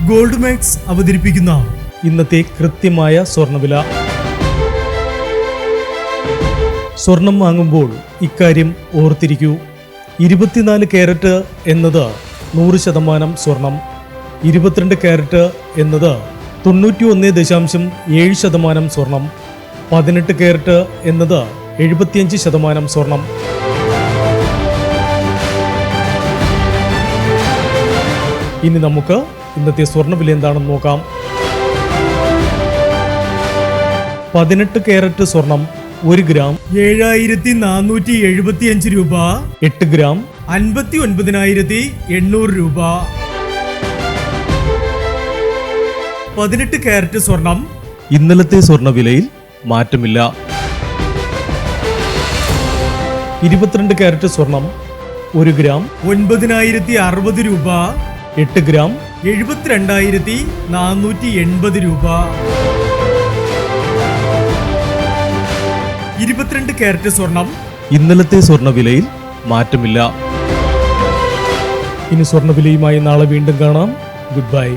Gold max അവതരിപ്പിക്കുന്ന ഇന്നത്തെ കൃത്യമായ സ്വർണ്ണവില. സ്വർണം വാങ്ങുമ്പോൾ ഇക്കാര്യം ഓർത്തിരിക്കൂ. 24 കാരറ്റ് എന്നത് 100% സ്വർണം, 22 കാരറ്റ് എന്നത് 91.7% സ്വർണം, 18 കാരറ്റ് എന്നത് 75% സ്വർണം. ഇനി നമുക്ക് ഇന്നത്തെ സ്വർണ്ണവില എന്താണെന്ന് നോക്കാം. 18 കാരറ്റ് സ്വർണം 1 ഗ്രാം 7475 രൂപ, 8 ഗ്രാം 59,800 രൂപ. 18 കാരറ്റ് സ്വർണം ഇന്നലത്തെ സ്വർണ്ണവിലയിൽ മാറ്റമില്ല. 22 കാരറ്റ് സ്വർണം 1 ഗ്രാം 9,060 രൂപ, 8 ഗ്രാം 72,480 രൂപ. 22 കാരറ്റ് സ്വർണം ഇന്നലത്തെ സ്വർണ്ണവിലയിൽ മാറ്റമില്ല. ഇനി സ്വർണ്ണവിലയുമായി നാളെ വീണ്ടും കാണാം. Good bye.